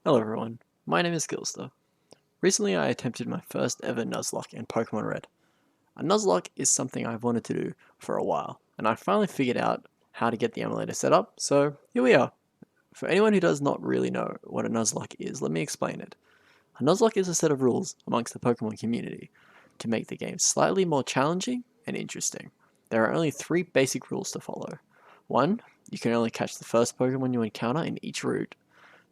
Hello everyone, my name is Gilster. Recently I attempted my first ever Nuzlocke in Pokemon Red. A Nuzlocke is something I've wanted to do for a while, and I finally figured out how to get the emulator set up, so here we are. For anyone who does not really know what a Nuzlocke is, let me explain it. A Nuzlocke is a set of rules amongst the Pokemon community to make the game slightly more challenging and interesting. There are only 3 basic rules to follow. 1. You can only catch the first Pokemon you encounter in each route.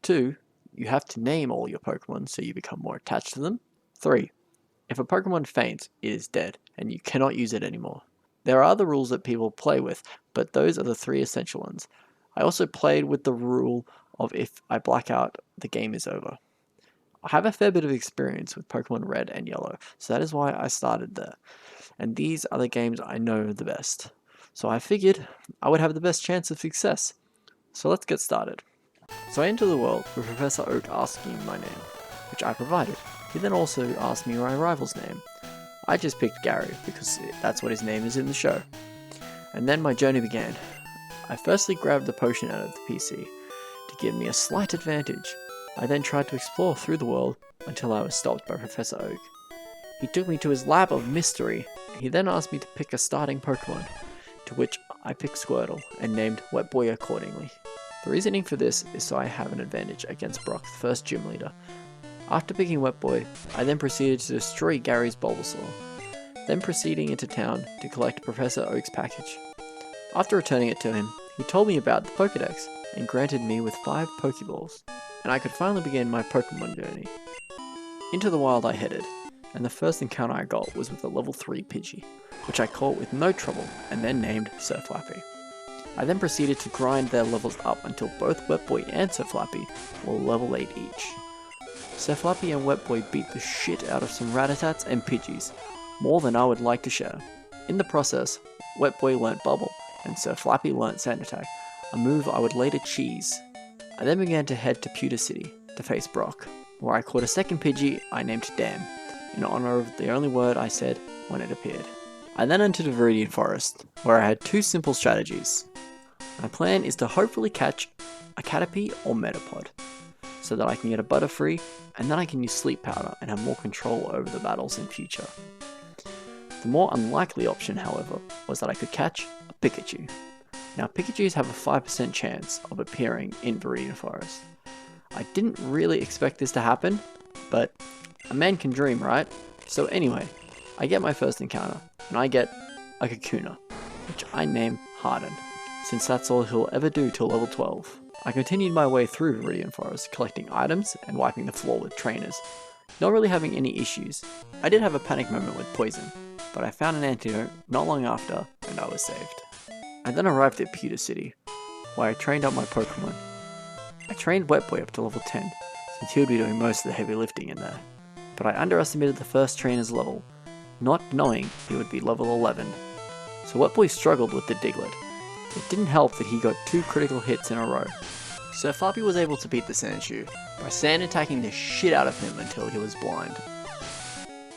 2. You have to name all your Pokemon so you become more attached to them. 3. If a Pokemon faints, it is dead, and you cannot use it anymore. There are other rules that people play with, but those are the 3 essential ones. I also played with the rule of if I black out, the game is over. I have a fair bit of experience with Pokemon Red and Yellow, so that is why I started there. And these are the games I know the best. So I figured I would have the best chance of success. So let's get started. So I enter the world with Professor Oak asking my name, which I provided. He then also asked me my rival's name. I just picked Gary because that's what his name is in the show. And then my journey began. I firstly grabbed the potion out of the PC to give me a slight advantage. I then tried to explore through the world until I was stopped by Professor Oak. He took me to his lab of mystery. He then asked me to pick a starting Pokemon, to which I picked Squirtle and named Wetboy accordingly. The reasoning for this is so I have an advantage against Brock, the first gym leader. After picking Wetboy, I then proceeded to destroy Gary's Bulbasaur, then proceeding into town to collect Professor Oak's package. After returning it to him, he told me about the Pokedex and granted me with 5 Pokeballs, and I could finally begin my Pokemon journey. Into the wild I headed, and the first encounter I got was with a level 3 Pidgey, which I caught with no trouble and then named Sir Flappy. I then proceeded to grind their levels up until both Wetboy and Sir Flappy were level 8 each. Sir Flappy and Wetboy beat the shit out of some Rattatas and Pidgeys, more than I would like to share. In the process, Wetboy learnt Bubble, and Sir Flappy learnt Sand Attack, a move I would later cheese. I then began to head to Pewter City to face Brock, where I caught a second Pidgey I named Dam, in honor of the only word I said when it appeared. I then entered the Viridian Forest, where I had 2 simple strategies. My plan is to hopefully catch a Caterpie or Metapod, so that I can get a Butterfree, and then I can use Sleep Powder and have more control over the battles in future. The more unlikely option, however, was that I could catch a Pikachu. Now Pikachus have a 5% chance of appearing in Viridian Forest. I didn't really expect this to happen, but a man can dream, right? So anyway, I get my first encounter, and I get a Kakuna, which I name Harden, since that's all he'll ever do till level 12. I continued my way through Viridian Forest, collecting items and wiping the floor with trainers, not really having any issues. I did have a panic moment with poison, but I found an antidote not long after, and I was saved. I then arrived at Pewter City, where I trained up my Pokemon. I trained Wetboy up to level 10, since he would be doing most of the heavy lifting in there, but I underestimated the first trainer's level, not knowing he would be level 11. So Wetboy struggled with the Diglett. It didn't help that he got 2 critical hits in a row. Sir Flappy was able to beat the Sandshrew by sand attacking the shit out of him until he was blind.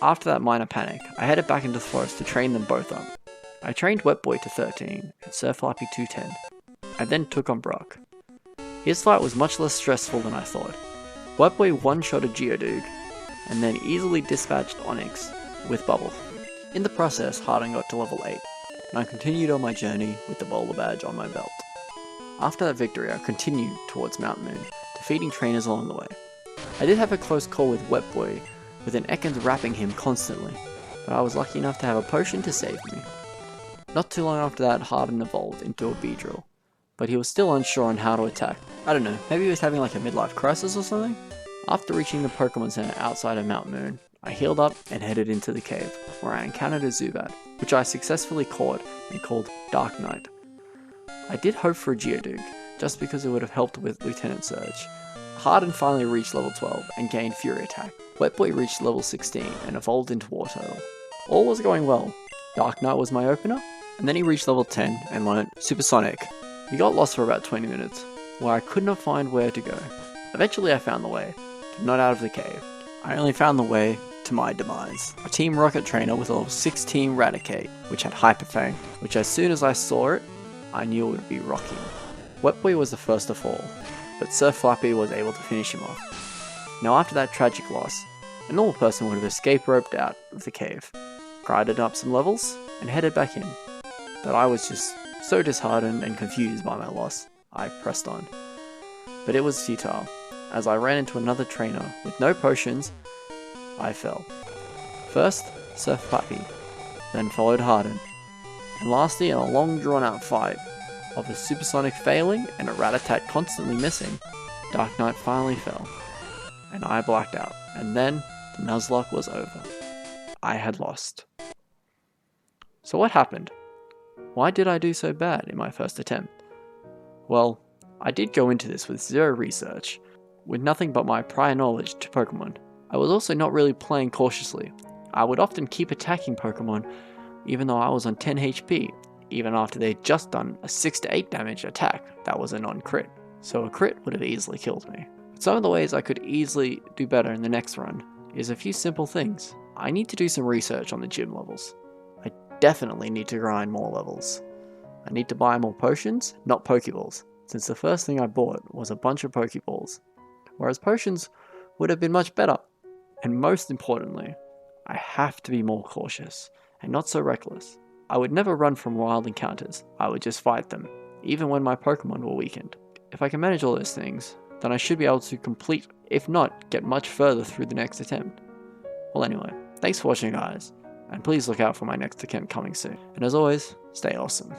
After that minor panic, I headed back into the forest to train them both up. I trained Wetboy to 13 and Sir Flappy to 10. I then took on Brock. His fight was much less stressful than I thought. Wetboy one-shotted Geodude and then easily dispatched Onix with Bubble. In the process, Harden got to level 8. And I continued on my journey with the Bowler Badge on my belt. After that victory, I continued towards Mount Moon, defeating trainers along the way. I did have a close call with Wetboy, with an Ekans wrapping him constantly, but I was lucky enough to have a potion to save me. Not too long after that, Harden evolved into a Beedrill, but he was still unsure on how to attack. I don't know, maybe he was having like a midlife crisis or something? After reaching the Pokemon Center outside of Mount Moon, I healed up and headed into the cave, where I encountered a Zubat, which I successfully caught and called Dark Knight. I did hope for a Geodude, just because it would have helped with Lieutenant Surge. Harden finally reached level 12 and gained Fury Attack. Wetboy reached level 16 and evolved into Wartortle. All was going well. Dark Knight was my opener, and then he reached level 10 and learnt Supersonic. We got lost for about 20 minutes, where I could not find where to go. Eventually I found the way, but not out of the cave. I only found the way to my demise. A Team Rocket trainer with a level 16 Raticate, which had Hyper Fang, which as soon as I saw it, I knew it would be rocking. Wetboy was the first to fall, but Sir Flappy was able to finish him off. Now after that tragic loss, a normal person would have escape roped out of the cave, grinded up some levels, and headed back in. But I was just so disheartened and confused by my loss, I pressed on. But it was futile. As I ran into another trainer with no potions, I fell. First, Sir Flappy, then followed Harden, and lastly in a long drawn out fight of the Supersonic failing and a Rat-a-tat constantly missing, Dark Knight finally fell, and I blacked out, and then the Nuzlocke was over. I had lost. So what happened? Why did I do so bad in my first attempt? Well, I did go into this with zero research, with nothing but my prior knowledge to Pokemon. I was also not really playing cautiously. I would often keep attacking Pokemon even though I was on 10 HP, even after they'd just done a 6 to 8 damage attack that was a non-crit, so a crit would have easily killed me. But some of the ways I could easily do better in the next run is a few simple things. I need to do some research on the gym levels. I definitely need to grind more levels. I need to buy more potions, not Pokeballs, since the first thing I bought was a bunch of Pokeballs, whereas potions would have been much better. And most importantly, I have to be more cautious and not so reckless. I would never run from wild encounters, I would just fight them, even when my Pokemon were weakened. If I can manage all those things, then I should be able to complete, if not get much further through the next attempt. Well anyway, thanks for watching guys, and please look out for my next attempt coming soon. And as always, stay awesome.